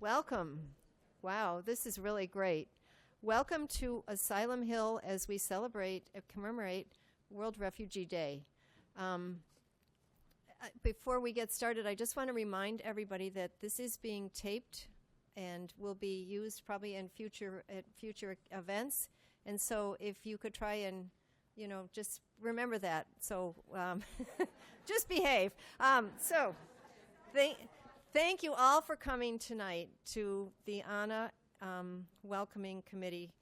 Welcome. Wow, this is really great. Welcome to Asylum Hill as we commemorate World Refugee Day. Before we get started, I just want to remind everybody that this is being taped and will be used probably in future events. And so if you could try and, just remember that. So just behave. Thank you all for coming tonight to the Annan Welcoming Committee,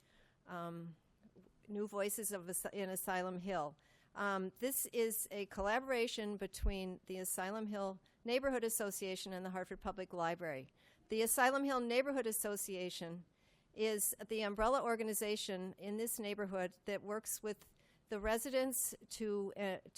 New Voices in Asylum Hill. This is a collaboration between the Asylum Hill Neighborhood Association and the Hartford Public Library. The Asylum Hill Neighborhood Association is the umbrella organization in this neighborhood that works with the residents to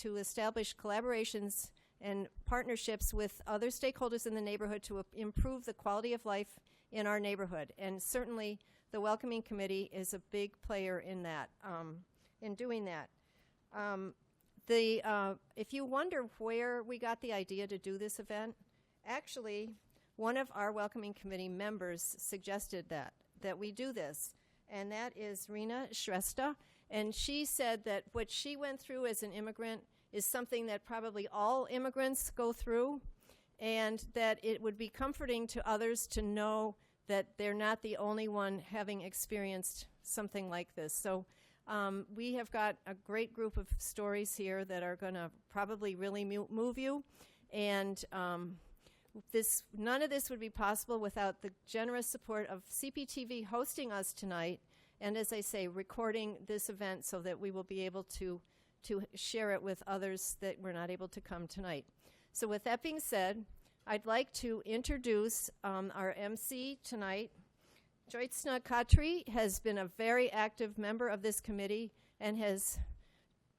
establish collaborations and partnerships with other stakeholders in the neighborhood to improve the quality of life in our neighborhood. And certainly the Welcoming Committee is a big player in that, in doing that. If you wonder where we got the idea to do this event, actually one of our Welcoming Committee members suggested that we do this, and that is Rena Shrestha. And she said that what she went through as an immigrant is something that probably all immigrants go through, and that it would be comforting to others to know that they're not the only one having experienced something like this. So we have got a great group of stories here that are going to probably really move you, and none of this would be possible without the generous support of CPTV hosting us tonight, and as I say, recording this event so that we will be able to share it with others that were not able to come tonight. So with that being said, I'd like to introduce our MC tonight. Joitsna Khatri has been a very active member of this committee and has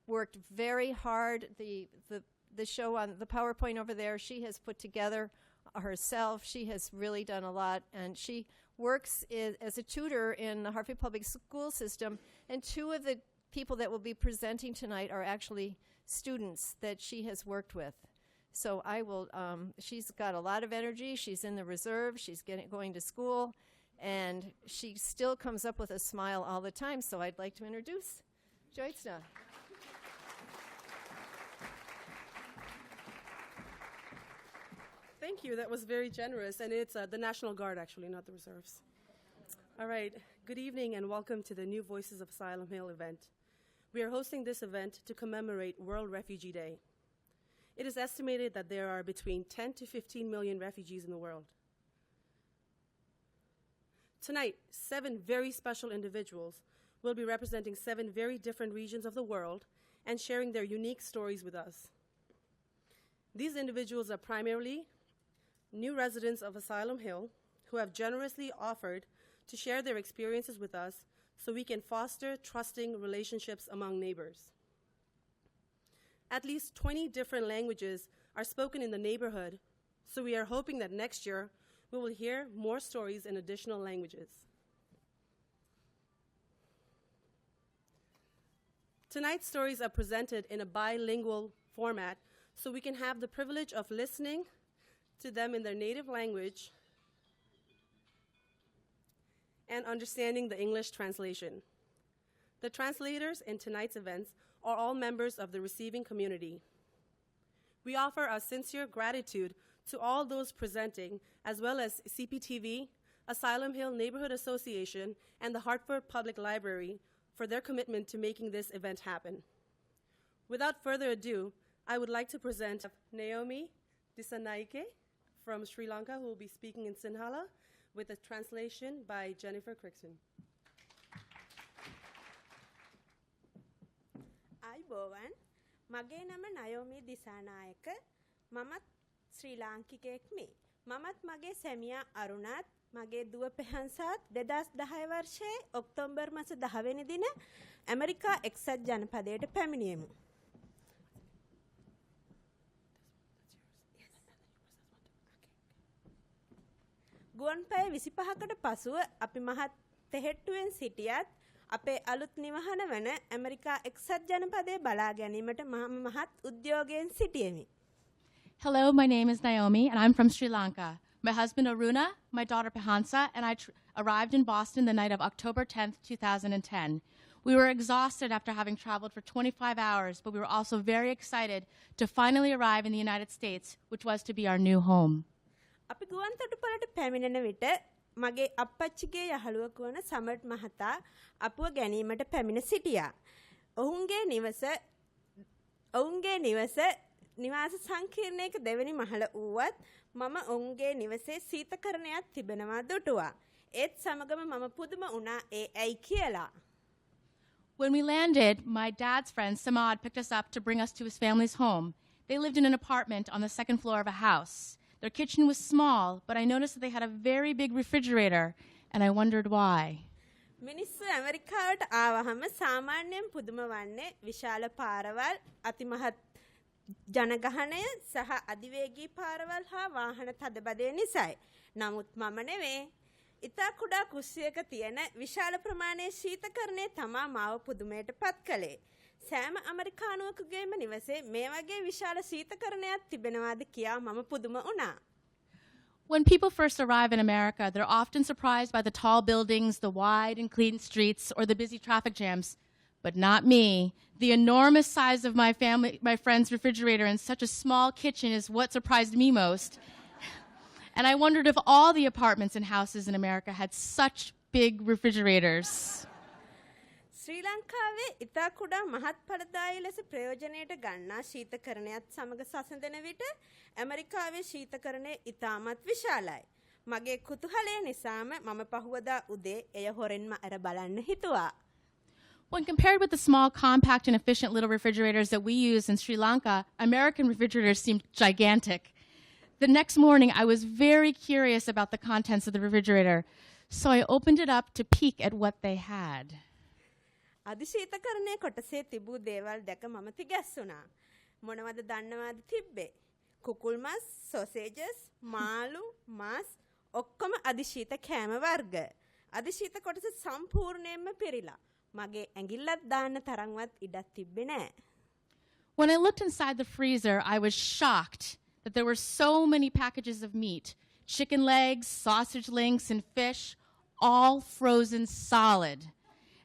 worked very hard. The show on the PowerPoint over there, she has put together herself. She has really done a lot, and she works as a tutor in the Hartford Public School System, and two of the people that will be presenting tonight are actually students that she has worked with. So she's got a lot of energy. She's in the reserve. She's going to school, and she still comes up with a smile all the time. So I'd like to introduce Joitsna. Thank you. That was very generous. And it's the National Guard, actually, not the reserves. All right. Good evening and welcome to the New Voices of Asylum Hill event. We are hosting this event to commemorate World Refugee Day. It is estimated that there are between 10 to 15 million refugees in the world. Tonight, 7 very special individuals will be representing 7 very different regions of the world and sharing their unique stories with us. These individuals are primarily new residents of Asylum Hill who have generously offered to share their experiences with us so we can foster trusting relationships among neighbors. At least 20 different languages are spoken in the neighborhood, so we are hoping that next year we will hear more stories in additional languages. Tonight's stories are presented in a bilingual format, so we can have the privilege of listening to them in their native language and understanding the English translation. The translators in tonight's events are all members of the receiving community. We offer our sincere gratitude to all those presenting, as well as CPTV, Asylum Hill Neighborhood Association, and the Hartford Public Library for their commitment to making this event happen. Without further ado, I would like to present Nayomi Dissanayake from Sri Lanka, who will be speaking in Sinhala with a translation by Jennifer Crichton. අයිබෝවන් මගේ නම නයෝමි දිසානායක මමත් ශ්‍රී ලාංකිකයෙක් මේ මමත් මගේ සැමියා අරුණත් මගේ දුව පෙහන්සත් 2010 වර්ෂයේ ඔක්තෝබර් මාස 10 වෙනි දින ඇමරිකා එක්සත් ජනපදයට පැමිණියෙමු. ගුවන්පැය 25කට පසුව අපි මහත් තෙහෙට්ටුවෙන් සිටියත් අපේ අලුත් නිවහන වන ඇමරිකා එක්සත් ජනපදයේ බලා ගැනීමට මහත් උද්‍යෝගයෙන් සිටියෙමි. Hello, my name is Nayomi, and I'm from Sri Lanka. My husband Aruna, my daughter Pahansa, and I arrived in Boston the night of October 10th, 2010. We were exhausted after having traveled for 25 hours, but we were also very excited to finally arrive in the United States, which was to be our new home. අපි ගුවන්තොටුපළට පැමිණෙන විට මගේ අප්පච්චිගේ යහළුවෙකු වන සමර්ට් මහතා අපව ගැනීමට පැමිණ සිටියා. ඔවුන්ගේ නිවස නිවාස සංකීර්ණයක දෙවෙනි මහල වුවත් මම ඔවුන්ගේ නිවසේ සීතකරණයක් තිබෙනවා දුටුවා. ඒත් සමගම මම පුදුම වුණා ඒ ඇයි කියලා. When we landed, my dad's friend Samad picked us up to bring us to his family's home. They lived in an apartment on the second floor of a house. Their kitchen was small, but I noticed that they had a very big refrigerator, and I wondered why. මිනිස්සු ඇමරිකාවට ආවහම සාමාන්‍යයෙන් පුදුම වන්නේ විශාල පාරවල්, අතිමහත් ජනගහනය සහ අධිවේගී පාරවල් හා වාහන තදබදය නිසායි. නමුත් මම නෙවේ. ඉතා කුඩා කුස්සියක තියෙන විශාල ප්‍රමාණයේ ශීතකරණය තමා මාව පුදුමයට පත් කළේ. සෑම ඇමරිකානුවෙකුගේම නිවසේ මේ වගේ විශාල ශීතකරණයක් තිබෙනවාද කියා මම පුදුම වුණා. When people first arrive in America, they're often surprised by the tall buildings, the wide and clean streets, or the busy traffic jams. But not me. The enormous size of my friend's refrigerator in such a small kitchen is what surprised me most. And I wondered if all the apartments and houses in America had such big refrigerators. ශ්‍රී ලංකාවේ ඉතා කුඩා මහත් ඵලදායී ලෙස ප්‍රයෝජනයට ගන්නා ශීතකරණයත් සමග සසඳන විට ඇමරිකාවේ ශීතකරණය ඉතාමත් විශාලයි. මගේ කුතුහලය නිසාම මම පහුවදා උදේ එය හොරෙන්ම අර බලන්න හිතුවා. When compared with the small, compact, and efficient little refrigerators that we use in Sri Lanka, American refrigerators seemed gigantic. The next morning, I was very curious about the contents of the refrigerator, so I opened it up to peek at what they had. අධිශීතකරණය කොටසේ තිබූ දේවල් දැක මම තිගැස්සුණා. මොනවද දන්නවද තිබ්බේ? කුකුල් මස්, sausages, මාළු, මස්, ඔක්කොම අධිශීත කෑම වර්ග. අධිශීත කොටස සම්පූර්ණයෙන්ම පිරීලා. මගේ ඇඟිල්ලත් දාන්න තරම්වත් ඉඩක් තිබ්බේ නැහැ. When I looked inside the freezer, I was shocked that there were so many packages of meat, chicken legs, sausage links, and fish, all frozen solid.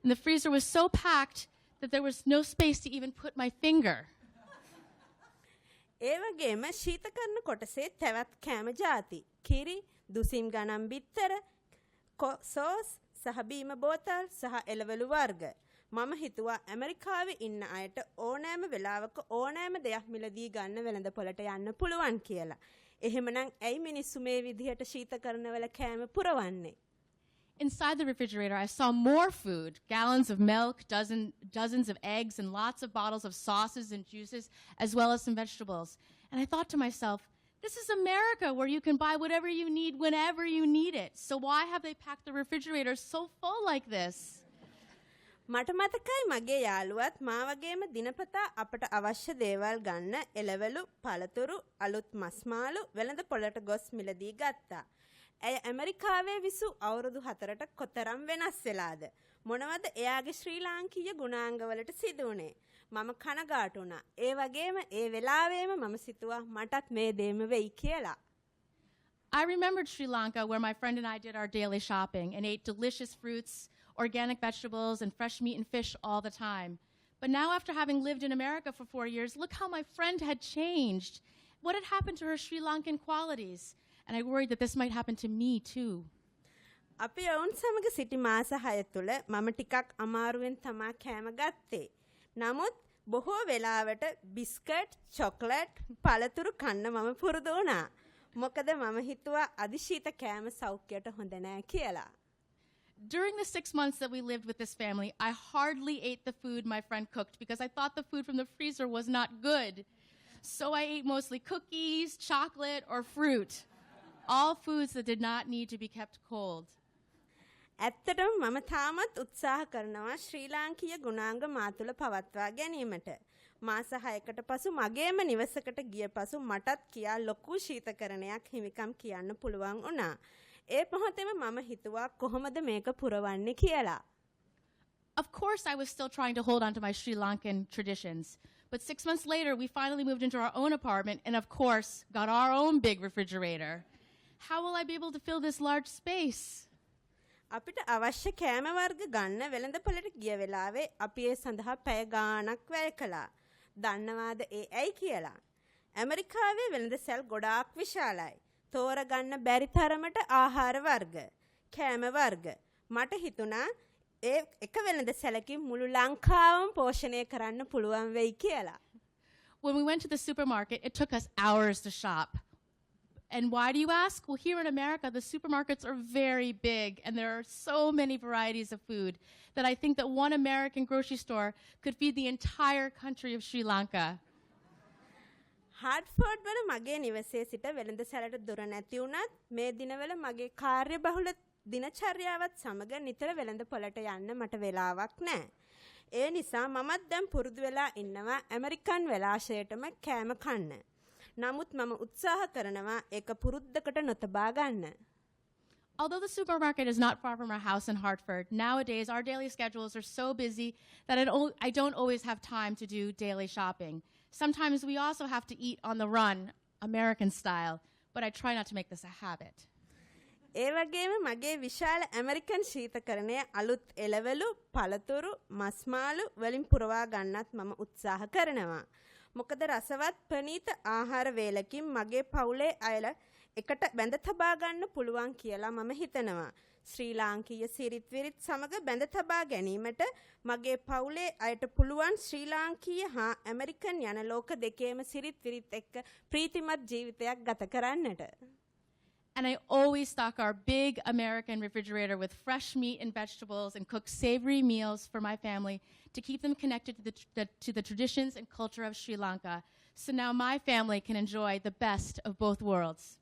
And the freezer was so packed that there was no space to even put my finger. ඒ වගේම ශීතකරණ කොටසේ තවත් කෑම ಜಾති. කිරි, දුසිම් ගණන් බිත්තර, sauce, සහ බීම බෝතල් සහ එළවලු වර්ග. මම හිතුවා ඇමරිකාවේ ඉන්න අයට ඕනෑම වෙලාවක ඕනෑම දෙයක් මිලදී ගන්න වෙළඳපොළට යන්න පුළුවන් කියලා. එහෙමනම් ඇයි මිනිස්සු මේ විදිහට ශීතකරණවල කෑම පුරවන්නේ? Inside the refrigerator, I saw more food, gallons of milk, dozens of eggs, and lots of bottles of sauces and juices, as well as some vegetables. And I thought to myself, this is America, where you can buy whatever you need whenever you need it. So why have they packed the refrigerator so full like this? මට මතකයි මගේ යාළුවත් මා වගේම දිනපතා අපට අවශ්‍ය දේවල් ගන්න එළවලු, පළතුරු, අලුත් මස් මාළු වෙළඳ පොළට ගොස් මිලදී ගත්තා. ඇය ඇමරිකාවේ විසු අවුරුදු 4ට කොතරම් වෙනස් වෙලාද? මොනවද එයාගේ ශ්‍රී ලාංකීය ගුණාංගවලට සිදු වුනේ? මම කනගාටු වුණා. ඒ වගේම ඒ වෙලාවෙම මම සිතුවා මටත් මේ දේම වෙයි කියලා. I remembered Sri Lanka, where my friend and I did our daily shopping and ate delicious fruits, organic vegetables, and fresh meat and fish all the time. But now, after having lived in America for 4 years, look how my friend had changed. What had happened to her Sri Lankan qualities? And I worried that this might happen to me too. අපි ඔවුන් සමග සිටි මාස 6 තුළ මම ටිකක් අමාරුවෙන් තමා කෑම ගත්තේ. නමුත් බොහෝ වෙලාවට බිස්කට්, චොක්ලට්, පළතුරු කන්න මම පුරුදු වුණා. මොකද මම හිතුවා අධිශීත කෑම සෞඛ්‍යයට හොඳ නැහැ කියලා. During the 6 months that we lived with this family, I hardly ate the food my friend cooked because I thought the food from the freezer was not good. So I ate mostly cookies, chocolate, or fruit. All foods that did not need to be kept cold. ඇත්තටම මම තාමත් උත්සාහ කරනවා ශ්‍රී ලාංකීය ගුණාංග මා තුළ පවත්වා ගැනීමට. මාස 6කට පසු මගේම නිවසකට ගිය පසු මටත් කියා ලොකු ශීතකරණයක් හිමිකම් කියන්න පුළුවන් වුණා. ඒ මොහොතේම මම හිතුවා කොහොමද මේක පුරවන්නේ කියලා. Of course, I was still trying to hold on to my Sri Lankan traditions. But 6 months later, we finally moved into our own apartment and, of course, got our own big refrigerator. How will I be able to fill this large space? අපිට අවශ්‍ය කෑම වර්ග ගන්න වෙළඳපොළට ගිය වෙලාවේ අපි ඒ සඳහා පැය ගාණක් වැය කළා. දන්නවාද ඒ ඇයි කියලා? ඇමරිකාවේ වෙළඳසැල් ගොඩාක් විශාලයි. තෝරගන්න බැරි තරමට ආහාර වර්ග, කෑම වර්ග. මට හිතුණා ඒ එක වෙළඳසැලකින් මුළු ලංකාවම පෝෂණය කරන්න පුළුවන් වෙයි කියලා. When we went to the supermarket, it took us hours to shop. And why do you ask? Well, here in America, the supermarkets are very big, and there are so many varieties of food that I think that one American grocery store could feed the entire country of Sri Lanka. හාර්ට්ෆෝඩ් වල මගේ නිවසේ සිට වෙළඳසැලට දුර නැති වුණත් මේ දිනවල මගේ කාර්යබහුල දිනචර්යාවත් සමග නිතර වෙළඳපොළට යන්න මට වෙලාවක් නැහැ. ඒ නිසා මමත් දැන් පුරුදු වෙලා ඉන්නවා ඇමරිකන් වෙලාශයටම කෑම කන්න. නමුත් මම උත්සාහ කරනවා ඒක පුරුද්දකට නොතබා ගන්න. Although the supermarket is not far from our house in Hartford, nowadays our daily schedules are so busy that I don't always have time to do daily shopping. Sometimes we also have to eat on the run, American style, but I try not to make this a habit. ඒ වගේම මගේ විශාල American ශීතකරණය අලුත් එළවලු, පළතුරු, මස්මාළු වලින් පුරවා ගන්නත් මම උත්සාහ කරනවා. මොකද රසවත් ප්‍රණීත ආහාර වේලකින් මගේ පවුලේ අයල එකට බැඳ තබා ගන්න පුළුවන් කියලා මම හිතනවා. ශ්‍රී ලාංකීය සිරිත් විරිත් සමග බැඳ තබා ගැනීමට මගේ පවුලේ අයට පුළුවන් ශ්‍රී ලාංකීය හා ඇමරිකන් යන ලෝක දෙකේම සිරිත් විරිත් එක්ක ප්‍රීතිමත් ජීවිතයක් ගත කරන්නට. And I always stock our big American refrigerator with fresh meat and vegetables and cook savory meals for my family to keep them connected to the traditions and culture of Sri Lanka. So now my family can enjoy the best of both worlds.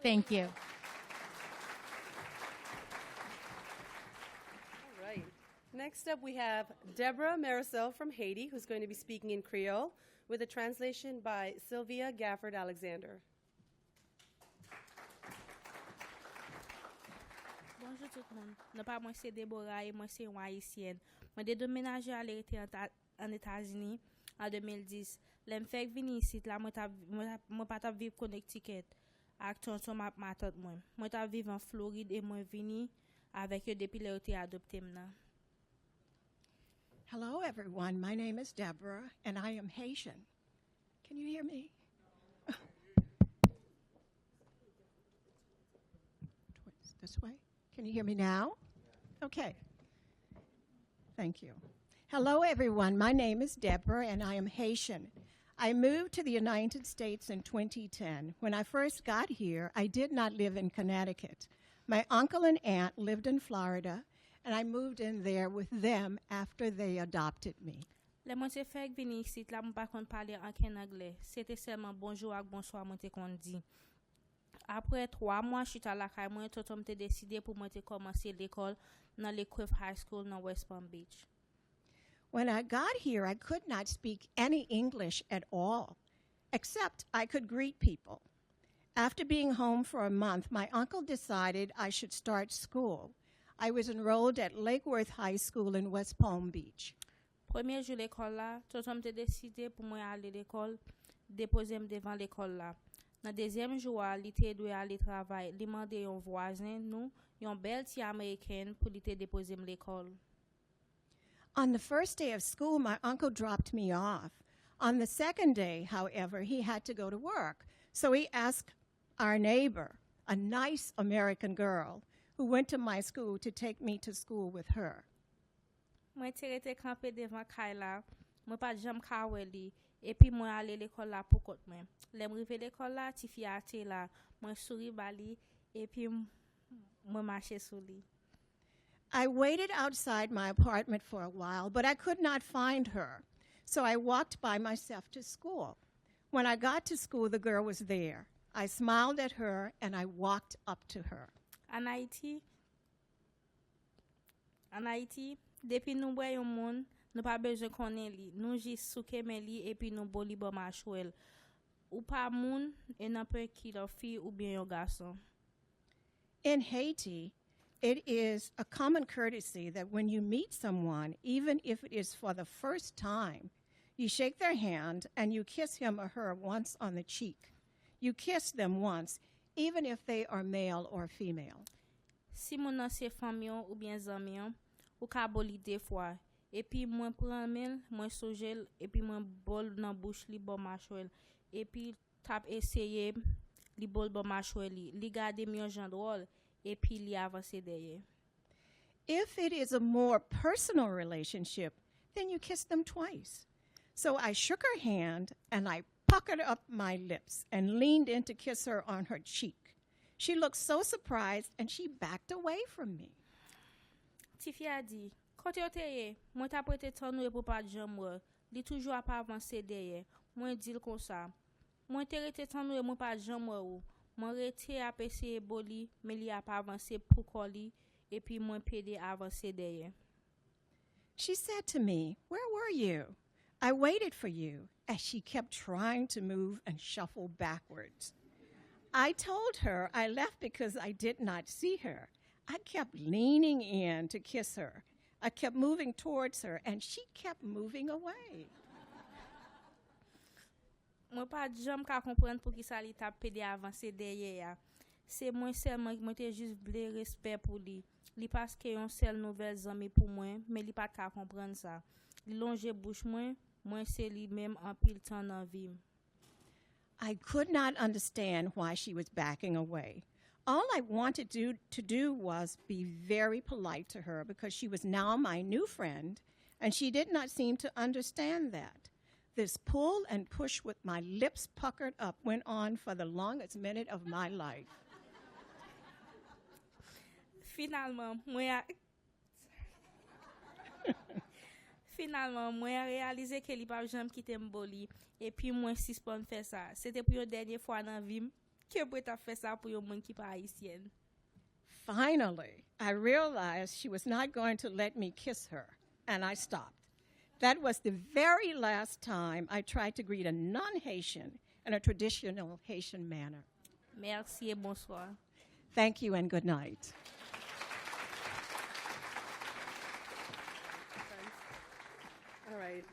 Thank you. All right. Next up, we have Deborah Marisol from Haiti, who's going to be speaking in Creole with a translation by Sylvia Gafford Alexander. Bonjour tout le monde. Non pas moi c'est Deboralı, moi c'est une haïtienne. Moi j'ai déménagé à l'Haïti en États-Unis en 2010. L'em fait venir ici là moi pas vivre Connecticut. Actuellement sur ma tante moi. Moi ta vivre en Floride et moi vini avec eux depuis l'Haïti adopté maintenant. Hello everyone. My name is Deborah and I am Haitian. Can you hear me? This way? Can you hear me now? Okay. Thank you. Hello, everyone. My name is Deborah, and I am Haitian. I moved to the United States in 2010. When I first got here, I did not live in Connecticut. My uncle and aunt lived in Florida, and I moved in there with them after they adopted me. Le moi c'est fait venir ici là moi pas qu'on parler en anglais. C'était seulement bonjour et bonsoir moi te qu'on dit. Après 3 mois, je suis à la caille. Moi, tout me décidé pour moi de commencer l'école dans le Cliff High School dans West Palm Beach. When I got here, I could not speak any English at all, except I could greet people. After being home for a month, my uncle decided I should start school. I was enrolled at Lake Worth High School in West Palm Beach. Premier jour l'école là, tout me décidé pour moi aller l'école, déposer me devant l'école là. Dans deuxième jour, il était dû aller travailler. Il demandait un voisin, nous, une belle tia américaine pour lui déposer l'école. On the first day of school, my uncle dropped me off. On the second day, however, he had to go to work. So he asked our neighbor, a nice American girl, who went to my school to take me to school with her. Moi, j'étais campé devant Kaila. Moi, pas jamais kaweli. Et puis, moi, aller l'école là pour côté moi. Les m'rivé l'école là, ti fiaté là. Moi, souris bali. Et puis, moi, marcher sous lui. I waited outside my apartment for a while, but I could not find her. So I walked by myself to school. When I got to school, the girl was there. I smiled at her, and I walked up to her. En Haïti, depuis nous voyons monde, nous pas besoin connaître li. Nous juste souke men li et puis nous boli bon marchouel. Ou pas moun et n'a pas qui la fille ou bien un garçon. In Haiti, it is a common courtesy that when you meet someone, even if it is for the first time, you shake their hand and you kiss him or her once on the cheek. You kiss them once, even if they are male or female. Si moun nan se famyon ou bien zanmyon, ou ka boli de fwa. Epi mwen pran mel, mwen sojel, epi mwen bol nan bouch li bon machwel. Epi tap eseye li bol bon machwel li. Li gade myon jan drôle, epi li avanse deye. If it is a more personal relationship, then you kiss them twice. So I shook her hand and I puckered up my lips and leaned in to kiss her on her cheek. She looked so surprised and she backed away from me. Tifi a di, kote yo teye, mwen ta prete tan nou e pou pa jam wè. Li toujou ap avanse deye. Mwen dil kon sa. Mwen te rete tan nou e mwen pa jam wè ou. Mwen rete ap eseye boli, me li ap avanse pou koli, epi mwen pede avanse deye. She said to me, "Where were you? I waited for you," as she kept trying to move and shuffle backwards. I told her I left because I did not see her. I kept leaning in to kiss her. I kept moving towards her, and she kept moving away. Mwen pa jam ka kompren pou ki sa li tap pede avanse deye ya. Se mwen selman mwen te jist vle respect pou li. Li paske yon sel nouvel zami pou mwen, me li pat ka kompren sa. Li longe bouche mwen, mwen se li mem an pil tan nan vim. I could not understand why she was backing away. All I wanted to do was be very polite to her because she was now my new friend, and she did not seem to understand that. This pull and push with my lips puckered up went on for the longest minute of my life. Finalman, mwen realize ke li pa jam kite mboli, epi mwen sispon fè sa. Sete pou yon denye fwa nan vim, ke pou ta fè sa pou yon mwen ki pa Haitien. Finally, I realized she was not going to let me kiss her, and I stopped. That was the very last time I tried to greet a non-Haitian in a traditional Haitian manner. Merci et bonsoir. Thank you and good night. All right.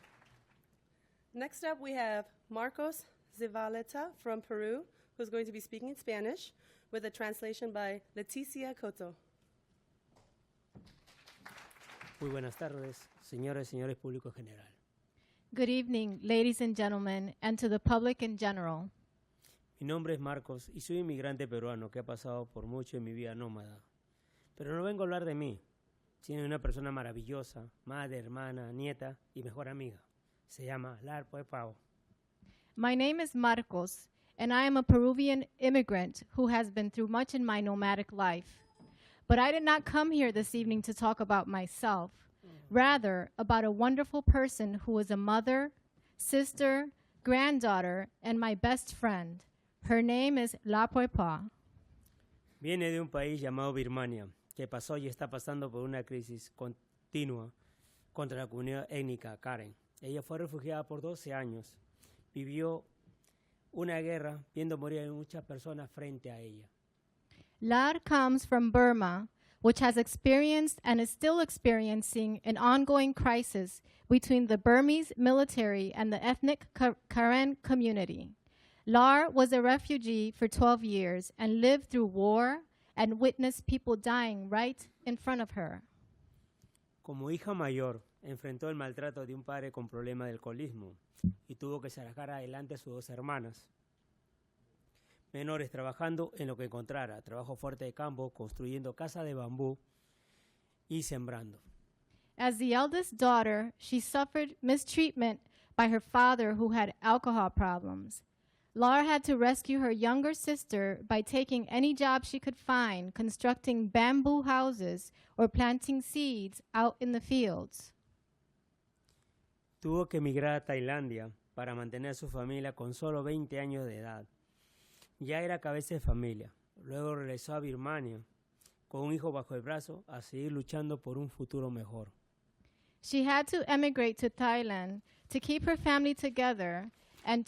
Next up, we have Marcos Zavaleta from Peru, who's going to be speaking in Spanish with a translation by Leticia Coto. Muy buenas tardes, señores y señores público en general. Good evening, ladies and gentlemen, and to the public in general. Mi nombre es Marcos y soy inmigrante peruano que ha pasado por mucho en mi vida nómada. Pero no vengo a hablar de mí, sino de una persona maravillosa, madre, hermana, nieta y mejor amiga. Se llama Larpoepao. My name is Marcos, and I am a Peruvian immigrant who has been through much in my nomadic life. But I did not come here this evening to talk about myself, rather about a wonderful person who is a mother, sister, granddaughter, and my best friend. Her name is Larpoepao. Viene de un país llamado Birmania, que pasó y está pasando por una crisis continua contra la comunidad étnica Karen. Ella fue refugiada por 12 años. Vivió una guerra viendo morir a muchas personas frente a ella. Lar comes from Burma, which has experienced and is still experiencing an ongoing crisis between the Burmese military and the ethnic Karen community. Lar was a refugee for 12 years and lived through war and witnessed people dying right in front of her. Como hija mayor, enfrentó el maltrato de un padre con problemas de alcoholismo y tuvo que sacar adelante a sus dos hermanas menores trabajando en lo que encontrara, trabajo fuerte de campo, construyendo casas de bambú y sembrando. As the eldest daughter, she suffered mistreatment by her father who had alcohol problems. Lar had to rescue her younger sister by taking any job she could find, constructing bamboo houses or planting seeds out in the fields. Tuvo que emigrar a Tailandia para mantener a su familia con solo 20 años de edad. Ya era cabeza de familia. Luego regresó a Birmania con un hijo bajo el brazo a seguir luchando por un futuro mejor. She had to emigrate to Thailand to keep her family together, and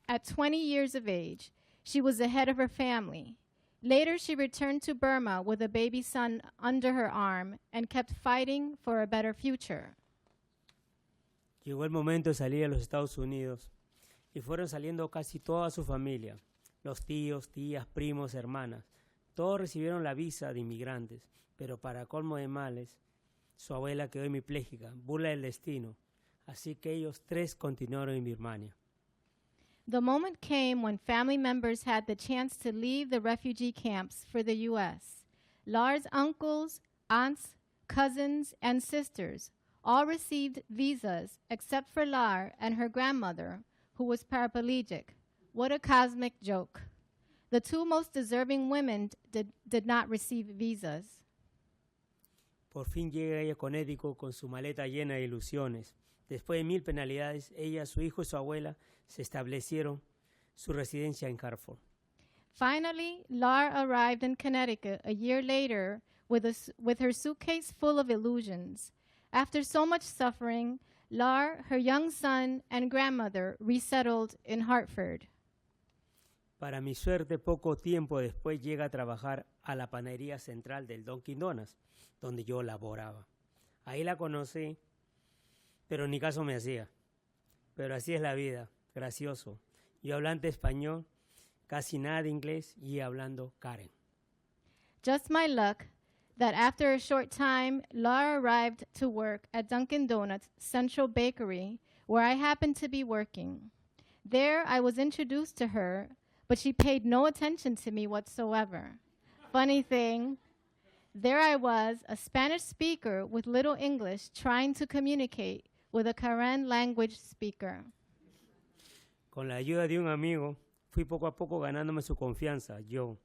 at 20 years of age, she was the head of her family. Later, she returned to Burma with a baby son under her arm and kept fighting for a better future. Llegó el momento de salir a los Estados Unidos y fueron saliendo casi toda su familia. Los tíos, tías, primos, hermanas, todos recibieron la visa de inmigrantes, pero para colmo de males, su abuela quedó hemipléjica, burla del destino, así que ellos tres continuaron en Birmania. The moment came when family members had the chance to leave the refugee camps for the U.S. Lar's uncles, aunts, cousins, and sisters all received visas except for Lar and her grandmother, who was paraplegic. What a cosmic joke. The two most deserving women did not receive visas. Por fin llega ella a Connecticut con su maleta llena de ilusiones. Después de 1000 penalidades, ella, su hijo y su abuela se establecieron su residencia en Hartford. Finally, Lar arrived in Connecticut a year later with her suitcase full of illusions. After so much suffering, Lar, her young son, and grandmother resettled in Hartford. Para mi suerte, poco tiempo después llega a trabajar a la panadería central del Dunkin' Donuts, donde yo laboraba. Ahí la conocí, pero ni caso me hacía. Pero así es la vida, gracioso. Yo hablando español, casi nada de inglés y hablando Karen. Just my luck that after a short time, Lar arrived to work at Dunkin' Donuts Central Bakery, where I happened to be working. There, I was introduced to her, but she paid no attention to me whatsoever. Funny thing, there I was, a Spanish speaker with little English, trying to communicate with a Karen language speaker. Con la ayuda de un amigo, fui poco a poco ganándome su confianza. Yo,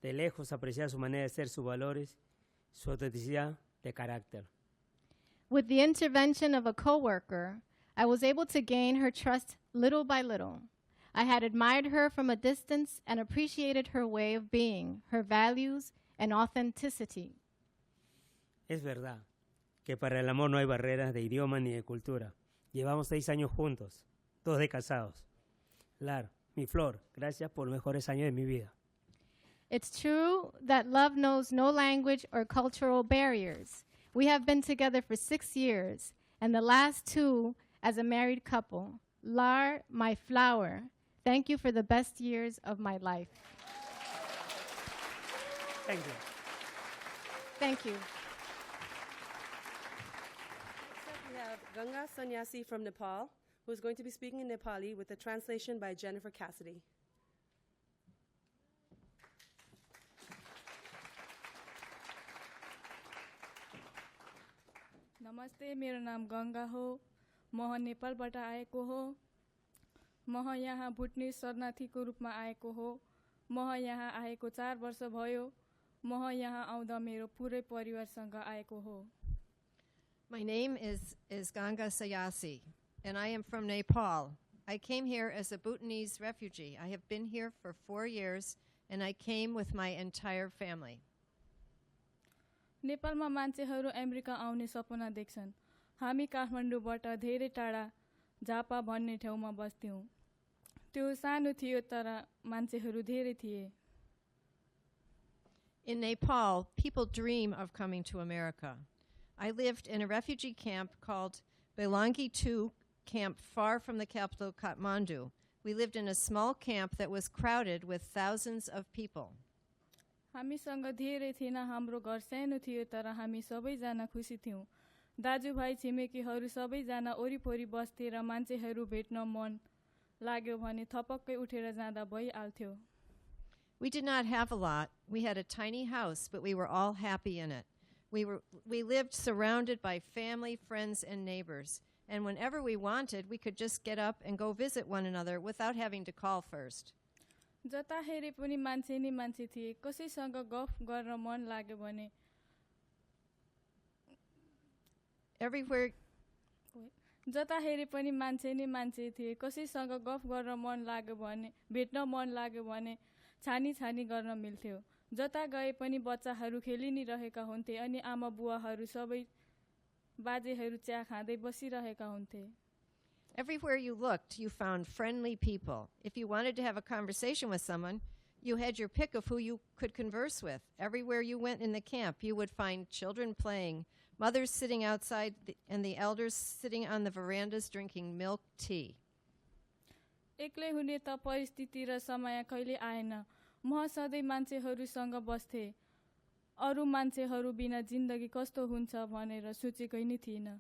de lejos, apreciaba su manera de ser, sus valores, su autenticidad de carácter. With the intervention of a coworker, I was able to gain her trust little by little. I had admired her from a distance and appreciated her way of being, her values, and authenticity. Es verdad que para el amor no hay barreras de idioma ni de cultura. Llevamos 6 años juntos, 2 de casados. Lar, mi flor, gracias por los mejores años de mi vida. It's true that love knows no language or cultural barriers. We have been together for 6 years, and the last 2 as a married couple. Lar, my flower, thank you for the best years of my life. Thank you. Thank you. Next up, we have Ganga Sanyasi from Nepal, who is going to be speaking in Nepali with a translation by Jennifer Cassidy. नमस्ते, मेरो नाम गंगा हो। म नेपालबाट आएको हो। म यहाँ भुटनी शरणार्थीको रूपमा आएको हो। म यहाँ आएको 4 वर्ष भयो। म यहाँ आउँदा मेरो पुरै परिवारसँग आएको हो। My name is Ganga Sanyasi, and I am from Nepal. I came here as a Bhutanese refugee. I have been here for 4 years, and I came with my entire family. नेपालमा मान्छेहरू अमेरिका आउने सपना देख्छन्। हामी काठमाडौँबाट धेरै टाढा झापा भन्ने ठाउँमा बस्थ्यौँ। त्यो सानो थियो तर मान्छेहरू धेरै थिए। In Nepal, people dream of coming to America. I lived in a refugee camp called Belangi 2 camp far from the capital, Kathmandu. We lived in a small camp that was crowded with thousands of people. हामीसँग धेरै थिएन, हाम्रो घर सानो थियो तर हामी सबैजना खुसी थियौँ। दाजुभाइ छिमेकीहरू सबैजना वरिपरि बस्थे र मान्छेहरू भेट्न मन लाग्यो भने थपक्कै उठेर जाँदा भइहाल्थ्यो। We did not have a lot. We had a tiny house, but we were all happy in it. We lived surrounded by family, friends, and neighbors. And whenever we wanted, we could just get up and go visit one another without having to call first. जता हेरे पनि मान्छे नि मान्छे थिए। कसैसँग गफ गर्न मन लाग्यो भने जता हेरे पनि मान्छे नि मान्छे थिए। कसैसँग गफ गर्न मन लाग्यो भने भेट्न मन लाग्यो भने छानी छानी गर्न मिल्थ्यो। जता गए पनि बच्चाहरू खेलि नि रहेका हुन्थे अनि आमा बुवाहरू सबै बाजेहरू चिया खाँदै बसिरहेका हुन्थे। Everywhere you looked, you found friendly people. If you wanted to have a conversation with someone, you had your pick of who you could converse with. Everywhere you went in the camp, you would find children playing, mothers sitting outside, and the elders sitting on the verandas drinking milk tea. एक्लै हुने त परिस्थिति र समय कहिले आएन। म सधैँ मान्छेहरूसँग बस्थे। अरू मान्छेहरू बिना जिन्दगी कस्तो हुन्छ भनेर सोचेकै नै थिइनँ।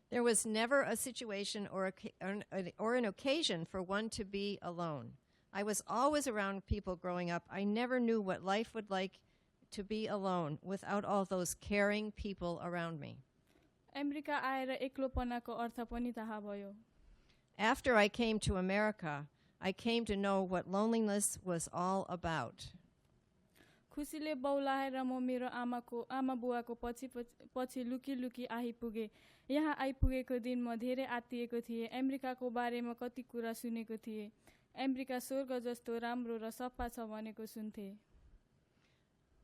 There was never a situation or an occasion for one to be alone. I was always around people growing up. I never knew what life would like to be alone without all those caring people around me. America आएर एक्लोपनाको अर्थ पनि थाहा भयो। After I came to America, I came to know what loneliness was all about. खुसीले बौलाएर म मेरो आमा बुवाको पछि लुकी लुकी आइपुगे। यहाँ आइपुगेको दिन म धेरै आत्तिएको थिएँ। अमेरिकाको बारेमा कति कुरा सुनेको थिएँ। अमेरिका स्वर्ग जस्तो राम्रो र सफा छ भनेको सुन्थे।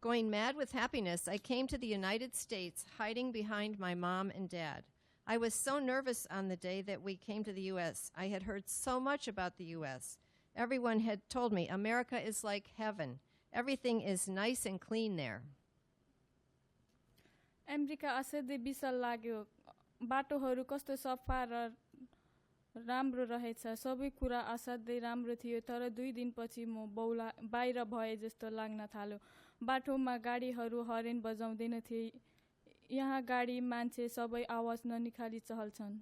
Going mad with happiness, I came to the United States, hiding behind my mom and dad. I was so nervous on the day that we came to the U.S. I had heard so much about the U.S. Everyone had told me America is like heaven. Everything is nice and clean there. America असाध्यै विशाल लाग्यो। बाटोहरू कस्तो सफा र राम्रो रहेछ। सबै कुरा असाध्यै राम्रो थियो। तर 2 दिनपछि म बाहिर भए जस्तो लाग्न थाल्यो। बाटोमा गाडीहरू हरेन बजाउँदैन थिए। यहाँ गाडी मान्छे सबै आवाज ननिकाली चल्छन्।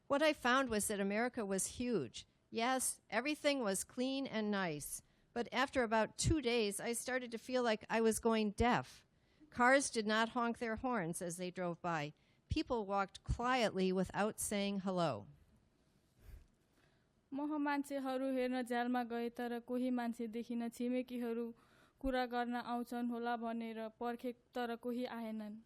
What I found was that America was huge. Yes, everything was clean and nice. But after about 2 days, I started to feel like I was going deaf. Cars did not honk their horns as they drove by. People walked quietly without saying hello. म मान्छेहरू हेर्न झ्यालमा गए तर कोही मान्छे देखिन। छिमेकीहरू कुरा गर्न आउँछन् होला भनेर पर्खे तर कोही आएनन्।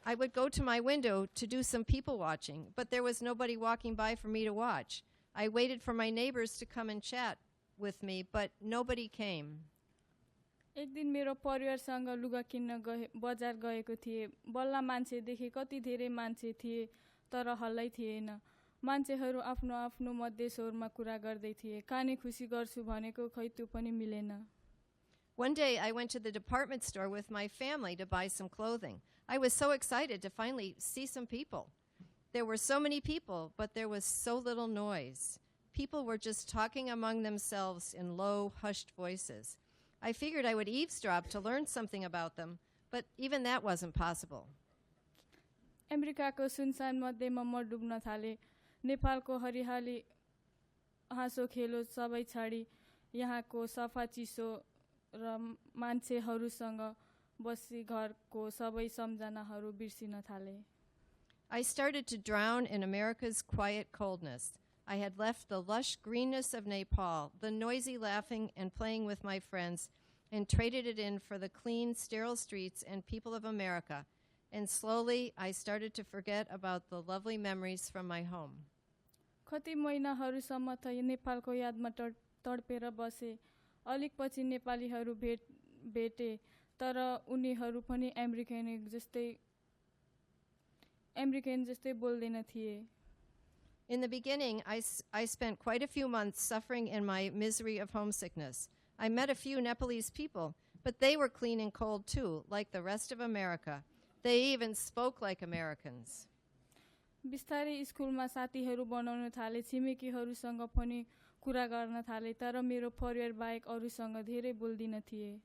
I would go to my window to do some people watching, but there was nobody walking by for me to watch. I waited for my neighbors to come and chat with me, but nobody came. एक दिन मेरो परिवारसँग लुगा किन्न बजार गएको थिए। बल्ल मान्छे देखे। कति धेरै मान्छे थिए तर हल्लै थिएन। मान्छेहरू आफ्नो आफ्नो मध्य स्वरमा कुरा गर्दै थिए। काने खुसी गर्छु भनेको खै त्यो पनि मिलेन। One day I went to the department store with my family to buy some clothing. I was so excited to finally see some people. There were so many people, but there was so little noise. People were just talking among themselves in low, hushed voices. I figured I would eavesdrop to learn something about them, but even that wasn't possible. अमेरिकाको सुनसान मध्येमा म डुब्न थाले। नेपालको हरियाली हाँसो खेलो सबै छाडी यहाँको सफा चिसो र मान्छेहरूसँग बसी घरको सबै सम्झनाहरू बिर्सिन थाले। I started to drown in America's quiet coldness. I had left the lush greenness of Nepal, the noisy laughing and playing with my friends, and traded it in for the clean, sterile streets and people of America. And slowly, I started to forget about the lovely memories from my home. कति महिनाहरूसम्म त नेपालको यादमा तडपेर बसे। अलिक पछि नेपालीहरू भेटे तर उनीहरू पनि अमेरिकन जस्तै बोल्दैन थिए। In the beginning, I spent quite a few months suffering in my misery of homesickness. I met a few Nepalese people, but they were clean and cold too, like the rest of America. They even spoke like Americans. बिस्तारै स्कुलमा साथीहरू बनाउन थाले। छिमेकीहरूसँग पनि कुरा गर्न थाले तर मेरो परिवार बाहेक अरूसँग धेरै बोल्दिन थिए।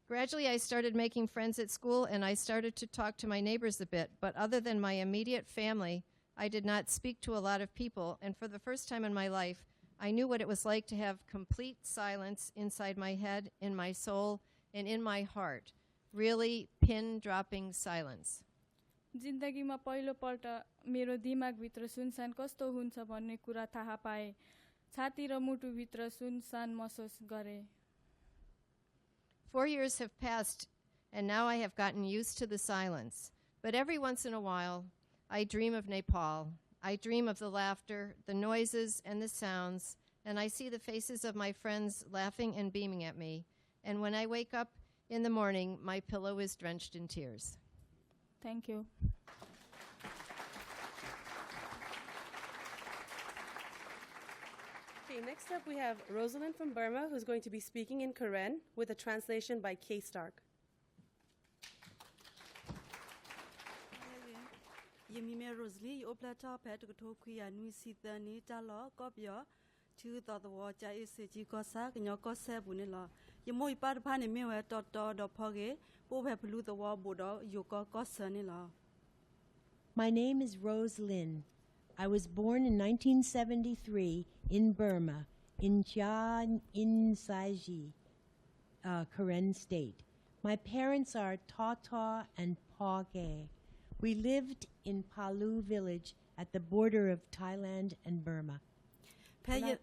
Gradually, I started making friends at school, and I started to talk to my neighbors a bit. But other than my immediate family, I did not speak to a lot of people. And for the first time in my life, I knew what it was like to have complete silence inside my head, in my soul, and in my heart. Really pin-dropping silence. जिन्दगीमा पहिलोपल्ट मेरो दिमागभित्र सुनसान कस्तो हुन्छ भन्ने कुरा थाहा पाए। छाती र मुटुभित्र सुनसान महसुस गरे। 4 years have passed, and now I have gotten used to the silence. But every once in a while, I dream of Nepal. I dream of the laughter, the noises, and the sounds, and I see the faces of my friends laughing and beaming at me. And when I wake up in the morning, my pillow is drenched in tears. Thank you. Okay, next up we have Rosalind from Burma, who's going to be speaking in Karen with a translation by Kay Stark. mi me Rosalie yo plata pet to kuya nui sita ni talo kopyo to the water is a jicosa and your cosa bunilla. You moi part pan me where dot do poge, who have blue the war bodo, you got cosanilla. My name is Rose Lin. I was born in 1973 in Burma, in Saiji, Karen State. My parents are Tata and Page. We lived in Palu village at the border of Thailand and Burma. Payeta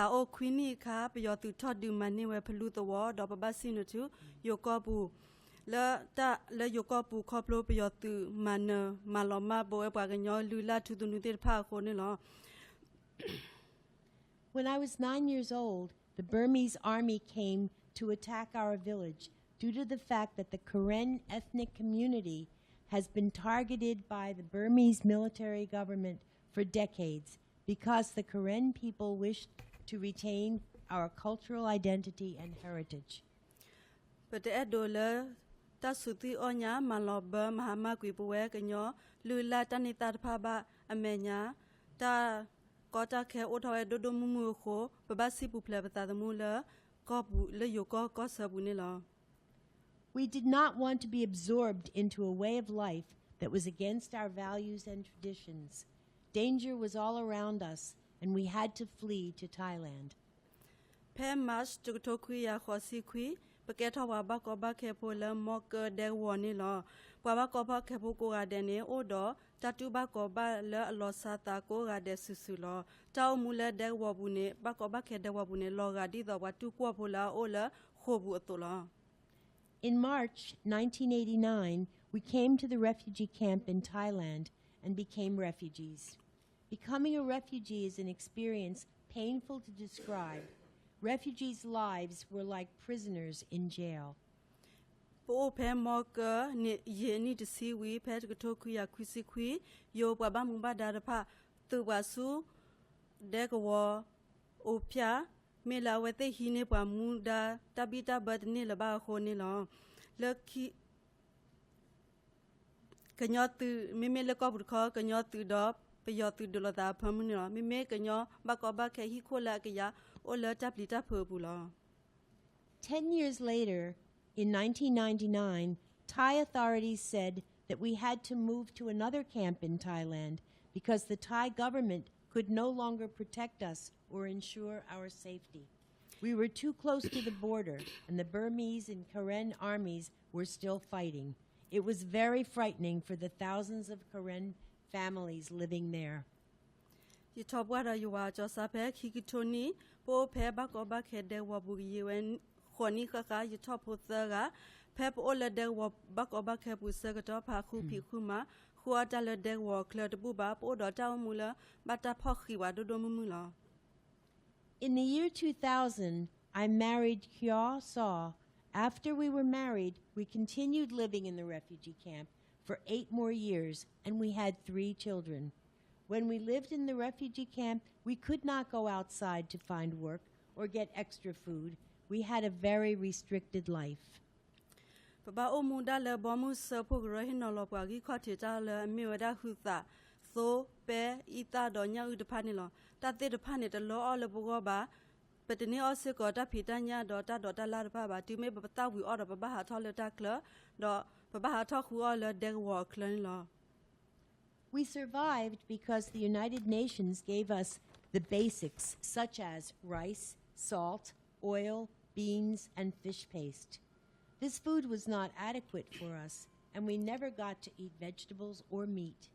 o Queenie Cap, your to Todd do money where pollute the war, Dobabasino too, your cobu. Le yokopu koplo your to man maloma boy baganyo lula to the nude park on. When I was 9 years old, the Burmese army came to attack our village due to the fact that the Karen ethnic community has been targeted by the Burmese military government for decades because the Karen people wished to retain our cultural identity and heritage. But the Adola, Tasuti Onya, Maloba, Mahama Guibuek, and your Lula Tanita Paba, Amenya, Ta Gota Ke Oto Dodomuko, Babasi Puplebata the Mula, Gobu, Le Yoko, Gosabunilla. We did not want to be absorbed into a way of life that was against our values and traditions. Danger was all around us, and we had to flee to Thailand. Pemas to Tokuya Hosikui, Paketawa Bakoba Kepola Moka de Wanilla, Babakoba Kepoka Dene Odo, Tatuba Koba La Losata Kora de Susula, Tau Mula de Wabune, Bakoba de Wabune Lora Dida Watu Quapola Ola, Hobutola. In March 1989, we came to the refugee camp in Thailand and became refugees. Becoming a refugee is an experience painful to describe. Refugees' lives were like prisoners in jail. Po Pemoka, ye to see we pet Tokuya Quisiqui, Yo Babamumba Dadapa, Tuwasu, Degawa, Opia, Mela with the Hinepa Munda, Tabita but Nilaba Honilla, Lucky Canyotu, Mimela Cobra, Canyotu Dop, Payotu Dolada Permuna, Mime Canyo, Bacoba Kahikola, or La Taplita Purpula. 10 years later, in 1999, Thai authorities said that we had to move to another camp in Thailand because the Thai government could no longer protect us or ensure our safety. We were too close to the border, and the Burmese and Karen armies were still fighting. It was very frightening for the thousands of Karen families living there. You top what are you are Josape, Hikitoni, Po Peba Goba Kede Wabu and Honikaka, you top with the Pep Ola de Bakoba Kepu Segato, Paku Pikuma, who are Dalla de War, Claire de Bubab, or Taumula, Bata Pokiwa, Dodomula. In the year 2000, I married Hyo Saw. After we were married, we continued living in the refugee camp for 8 more years, and we had 3 children. When we lived in the refugee camp, we could not go outside to find work or get extra food. We had a very restricted life. Baba Omunda le Bomus Pugrohinolopagi Cotita le Miwada Huta, so Bear Ita Donya Udapanilo, that they the panit a law all the Bogoba, but the neo also got Pitanya, daughter Larpaba, to me, but we order Babaha Toletakler, Babaha talk who all their work law. We survived because the United Nations gave us the basics, such as rice, salt, oil, beans, and fish paste. This food was not adequate for us, and we never got to eat vegetables or meat.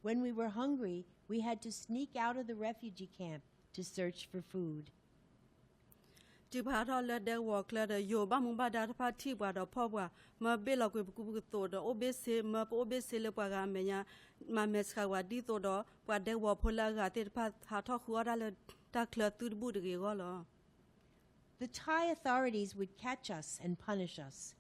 When we were hungry, we had to sneak out of the refugee camp to search for food. Let their work letter, Yobamumba that party, but a power, Mabella Gubuto, the Obese, Mab Obese Lepagamea, Mameskawa Dito, but they were polar at it, Hatokuada Takla to the Buddha. The Thai authorities would catch us and punish us.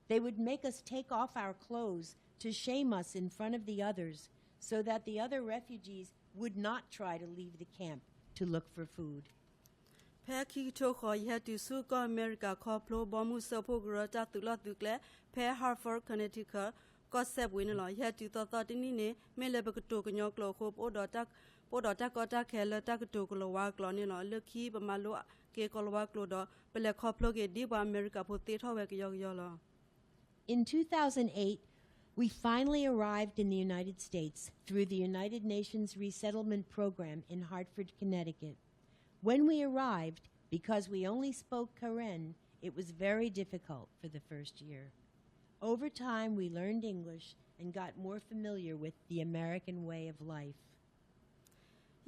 They would make us take off our clothes to shame us in front of the others so that the other refugees would not try to leave the camp to look for food. Peki Toko had to Suko America Coplo, Bomu Sopo Grota to Lotukle, Pe Hartford, Connecticut, ก็แซบวินหรอเฮ็ดติต่อที่นี่เนี่ยแม่เลยไปกระตูกญอกโลโคโอดอจักก็จักแค่ละจักกระตูกโลวากลอนี่เนาะเลือกขี้ประมาณโลเกกโลวากโลดอไปเลยครอบโลเกดีว่าอเมริกาโพเตทอเวกยอกลอ In 2008, we finally arrived in the United States through the United Nations Resettlement Program in Hartford, Connecticut. When we arrived, because we only spoke Karen, it was very difficult for the first year. Over time, we learned English and got more familiar with the American way of life.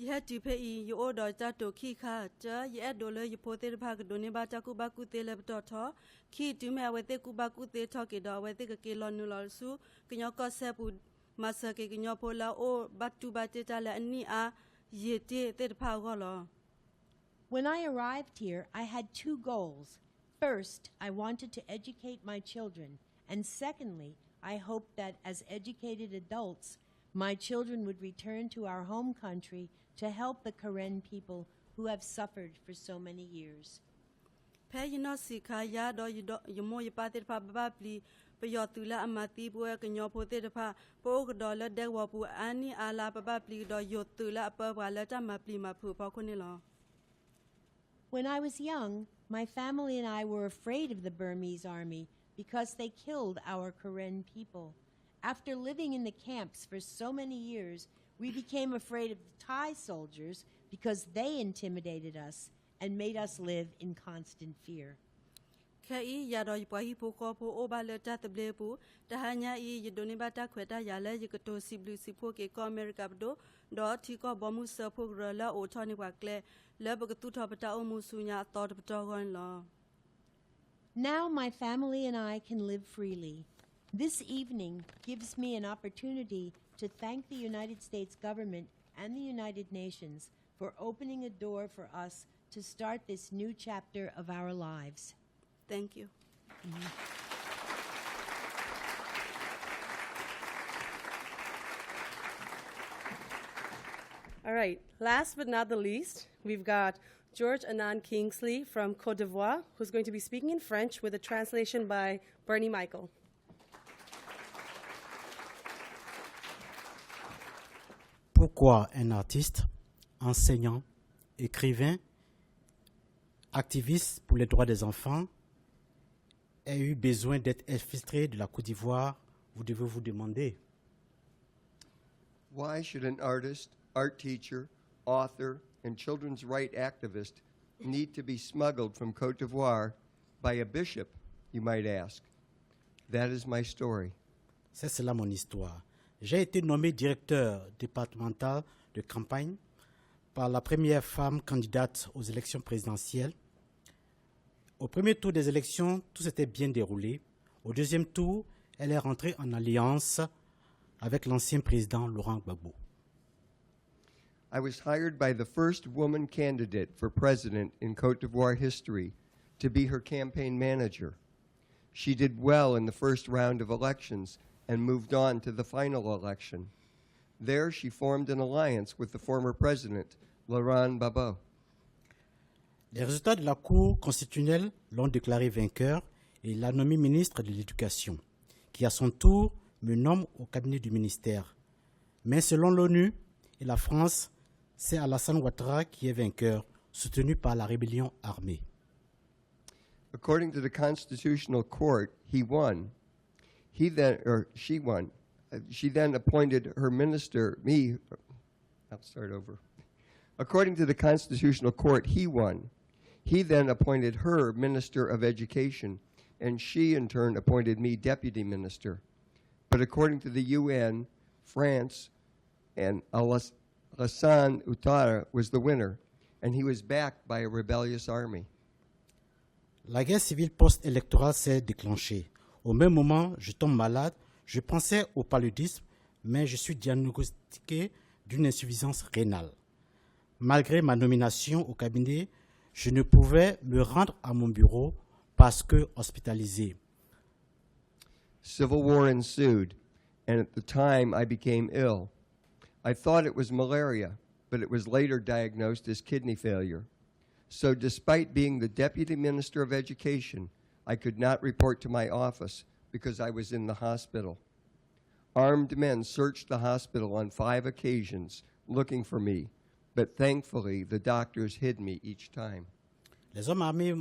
ยะติเพอียโอดอจัตโตขี้คาจะยะโดเลยยโพเตรภาคโดเนบาจักุบากุเตเลบตอทอขี้ตุแมเวเตกุบากุเตทอเกดอเวเตกเกลอนุลอสุกญอกอเซปูมาสเกกญอโพลาโอบัตตุบาเตตาลอันนี้อาเยเตเตรภาก็ลอ When I arrived here, I had two goals. First, I wanted to educate my children, and secondly, I hoped that as educated adults, my children would return to our home country to help the Karen people who have suffered for so many years. แพ้ยนอสิคายาดอยโมยปาเตรภาบาปลีปยอตุละอมาติบัวกญอโพเตรภาโปกดอละเดวปูอานีอาลาบาปลีดอยอตุละปะวาละจามาปลีมาผูพอคนนี่ลอ When I was young, my family and I were afraid of the Burmese army because they killed our Karen people. After living in the camps for so many years, we became afraid of the Thai soldiers because they intimidated us and made us live in constant fear. แค่อียาดอยปะฮิโพโคโพโอบาเลจัตเบลปูแต่หญาอียโดนิบาตาเควตายาเลยกโตซิบลูซิโพเกกออเมริกาโดดอที่ก็บ่มุเซพวกเรละโอทอนิกว่าแกลและบกตุทอปตาโอมูสุญาตอดปตอกอนลอ Now my family and I can live freely. This evening gives me an opportunity to thank the United States government and the United Nations for opening a door for us to start this new chapter of our lives. Thank you. All right, last but not the least, we've got George Annan Kingsley from Cote d'Ivoire, who's going to be speaking in French with a translation by Bernie Michael. Pourquoi un artiste, enseignant, écrivain, activiste pour les droits des enfants a eu besoin d'être infiltré de la Côte d'Ivoire, vous devez vous demander. Why should an artist, art teacher, author, and children's rights activist need to be smuggled from Cote d'Ivoire by a bishop, you might ask? That is my story. C'est cela mon histoire. J'ai été nommé directeur départemental de campagne par la première femme candidate aux élections présidentielles. Au premier tour des élections, tout s'était bien déroulé. Au deuxième tour, elle est rentrée en alliance avec l'ancien président Laurent Gbagbo. I was hired by the first woman candidate for president in Cote d'Ivoire history to be her campaign manager. She did well in the first round of elections and moved on to the final election. There, she formed an alliance with the former president, Laurent Gbagbo. Les résultats de la Cour constitutionnelle l'ont déclaré vainqueur et l'a nommé ministre de l'Éducation, qui à son tour me nomme au cabinet du ministère. Mais selon l'ONU et la France, c'est Alassane Ouattara qui est vainqueur, soutenu par la rébellion armée. According to the Constitutional Court, he won. She won. She then appointed her minister, I'll start over. According to the Constitutional Court, he won. He then appointed her Minister of Education, and she in turn appointed me Deputy Minister. But according to the UN, France and Alassane Ouattara was the winner, and he was backed by a rebellious army. La guerre civile post-électorale s'est déclenchée. Au même moment, je tombe malade. Je pensais au paludisme, mais je suis diagnostiqué d'une insuffisance rénale. Malgré ma nomination au cabinet, je ne pouvais me rendre à mon bureau parce que hospitalisé. Civil war ensued, and at the time I became ill. I thought it was malaria, but it was later diagnosed as kidney failure. So despite being the Deputy Minister of Education, I could not report to my office because I was in the hospital. Armed men searched the hospital on 5 occasions looking for me, but thankfully the doctors hid me each time. Les hommes armés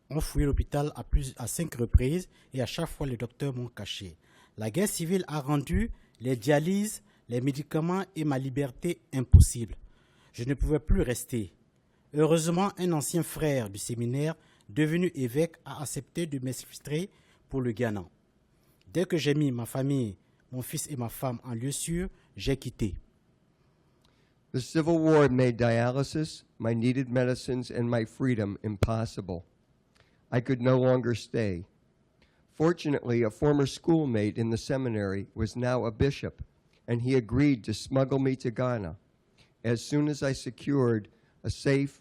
ont fouillé l'hôpital à 5 reprises et à chaque fois les docteurs m'ont caché. La guerre civile a rendu les dialyses, les médicaments et ma liberté impossibles. Je ne pouvais plus rester. Heureusement, un ancien frère du séminaire, devenu évêque, a accepté de m'exfiltrer pour le Ghana. Dès que j'ai mis ma famille, mon fils et ma femme en lieu sûr, j'ai quitté. The Civil War made dialysis, my needed medicines, and my freedom impossible. I could no longer stay. Fortunately, a former schoolmate in the seminary was now a bishop, and he agreed to smuggle me to Ghana. As soon as I secured a safe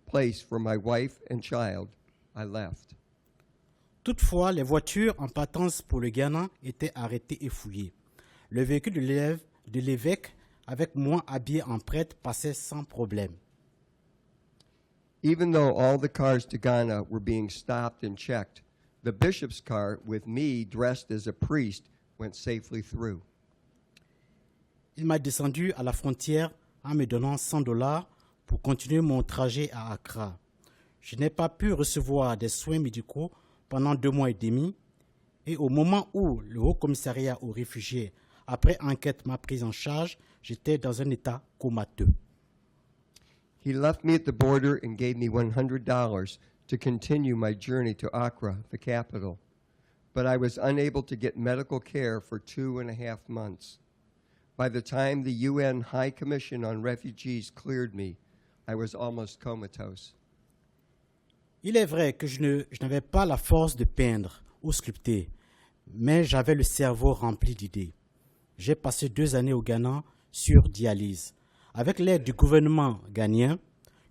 place for my wife and child, I left. Toutefois, les voitures en partance pour le Ghana étaient arrêtées et fouillées. Le véhicule de l'évêque, avec moi habillé en prêtre, passait sans problème. Even though all the cars to Ghana were being stopped and checked, the bishop's car, with me dressed as a priest, went safely through. Il m'a descendu à la frontière en me donnant $100 pour continuer mon trajet à Accra. Je n'ai pas pu recevoir des soins médicaux pendant 2 mois et demi, et au moment où le Haut Commissariat aux réfugiés, après enquête, m'a pris en charge, j'étais dans un état comateux. He left me at the border and gave me $100 to continue my journey to Accra, the capital. But I was unable to get medical care for 2.5 months. By the time the UN High Commission on Refugees cleared me, I was almost comatose. Il est vrai que je n'avais pas la force de peindre ou sculpter, mais j'avais le cerveau rempli d'idées. J'ai passé 2 années au Ghana sur dialyse. Avec l'aide du gouvernement ghanéen,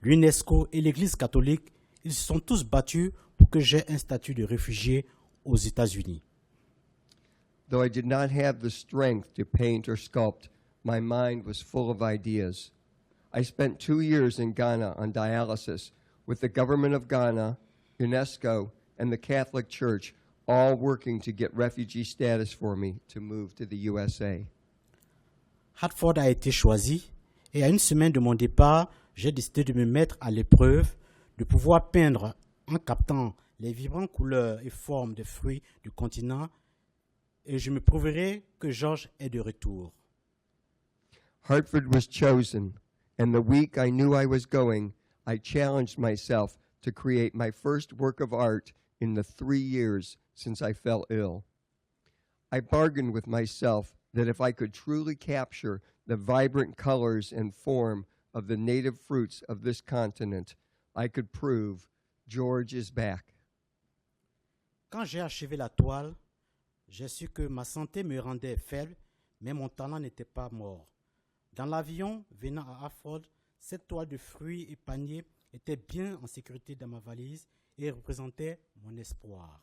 l'UNESCO et l'Église catholique, ils se sont tous battus pour que j'aie un statut de réfugié aux États-Unis. Though I did not have the strength to paint or sculpt, my mind was full of ideas. I spent 2 years in Ghana on dialysis with the government of Ghana, UNESCO, and the Catholic Church all working to get refugee status for me to move to the USA. Hartford a été choisi et à 1 semaine de mon départ, j'ai décidé de me mettre à l'épreuve, de pouvoir peindre en captant les vibrantes couleurs et formes des fruits du continent, et je me prouverai que George est de retour. Hartford was chosen, and the week I knew I was going, I challenged myself to create my first work of art in the 3 years since I fell ill. I bargained with myself that if I could truly capture the vibrant colors and form of the native fruits of this continent, I could prove George is back. Quand j'ai achevé la toile, j'ai su que ma santé me rendait faible, mais mon talent n'était pas mort. Dans l'avion venant à Hartford, cette toile de fruits et paniers était bien en sécurité dans ma valise et représentait mon espoir.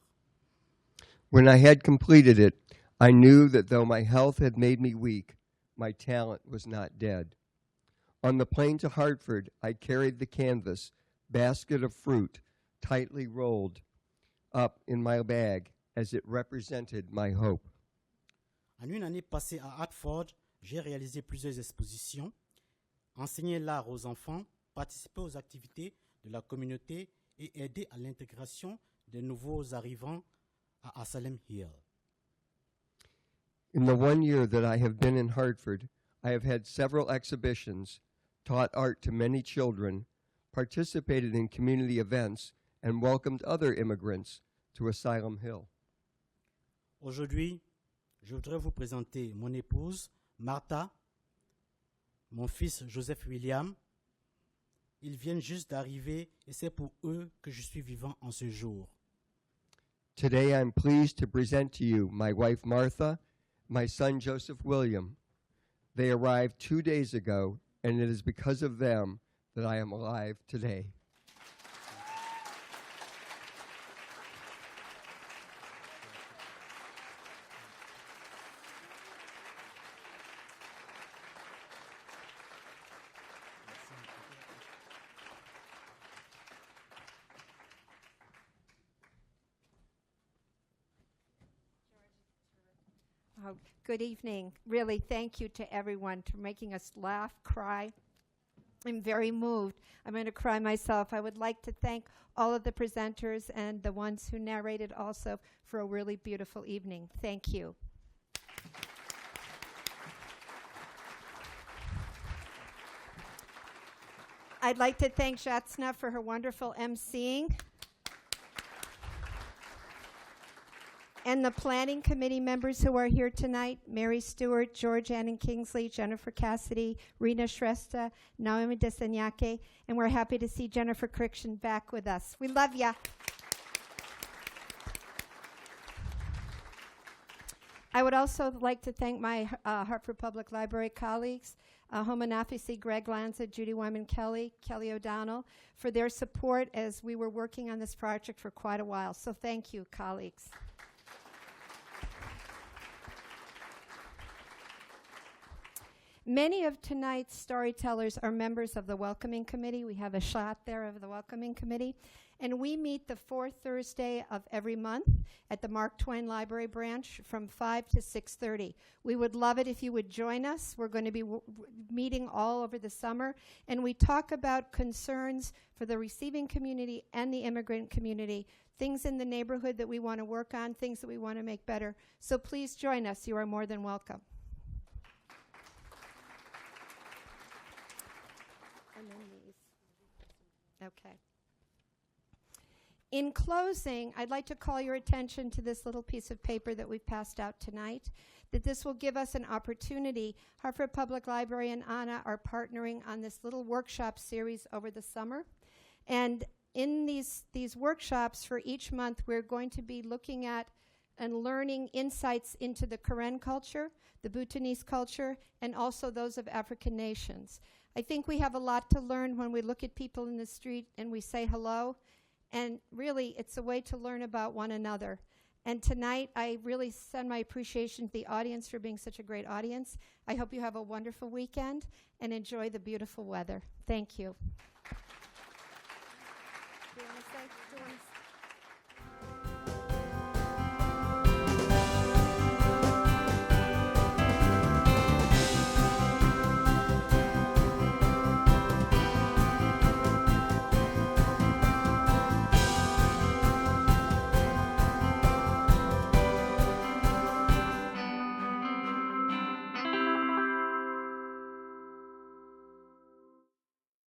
When I had completed it, I knew that though my health had made me weak, my talent was not dead. On the plane to Hartford, I carried the canvas, basket of fruit, tightly rolled up in my bag as it represented my hope. En une année passée à Hartford, j'ai réalisé plusieurs expositions, enseigné l'art aux enfants, participé aux activités de la communauté et aidé à l'intégration des nouveaux arrivants à Asylum Hill. In the 1 year that I have been in Hartford, I have had several exhibitions, taught art to many children, participated in community events, and welcomed other immigrants to Asylum Hill. Aujourd'hui, je voudrais vous présenter mon épouse, Martha, mon fils Joseph William. Ils viennent juste d'arriver et c'est pour eux que je suis vivant en ce jour. Today I'm pleased to present to you my wife Martha, my son Joseph William. They arrived 2 days ago, and it is because of them that I am alive today. Good evening. Really, thank you to everyone for making us laugh, cry. I'm very moved. I'm going to cry myself. I would like to thank all of the presenters and the ones who narrated also for a really beautiful evening. Thank you. I'd like to thank Jatsna for her wonderful emceeing. And the planning committee members who are here tonight, Mary Stewart, George Annan Kingsley, Jennifer Cassidy, Rena Shrestha, Naomi Dissanayake, and we're happy to see Jennifer Crichton back with us. We love ya. I would also like to thank my Hartford Public Library colleagues, Homanafisi, Greg Lanza, Judy Wyman-Kelly, Kelly O'Donnell, for their support as we were working on this project for quite a while. So thank you, colleagues. Many of tonight's storytellers are members of the Welcoming Committee. We have a shot there of the Welcoming Committee. And we meet the fourth Thursday of every month at the Mark Twain Library branch from 5 to 6:30. We would love it if you would join us. We're going to be meeting all over the summer. And we talk about concerns for the receiving community and the immigrant community, things in the neighborhood that we want to work on, things that we want to make better. So please join us. You are more than welcome. And then these. Okay. In closing, I'd like to call your attention to this little piece of paper that we've passed out tonight, that this will give us an opportunity. Hartford Public Library and Anna are partnering on this little workshop series over the summer. And in these workshops for each month, we're going to be looking at and learning insights into the Karen culture, the Bhutanese culture, and also those of African nations. I think we have a lot to learn when we look at people in the street and we say hello. And really, it's a way to learn about one another. And tonight, I really send my appreciation to the audience for being such a great audience. I hope you have a wonderful weekend and enjoy the beautiful weather. Thank you. Do you want to say?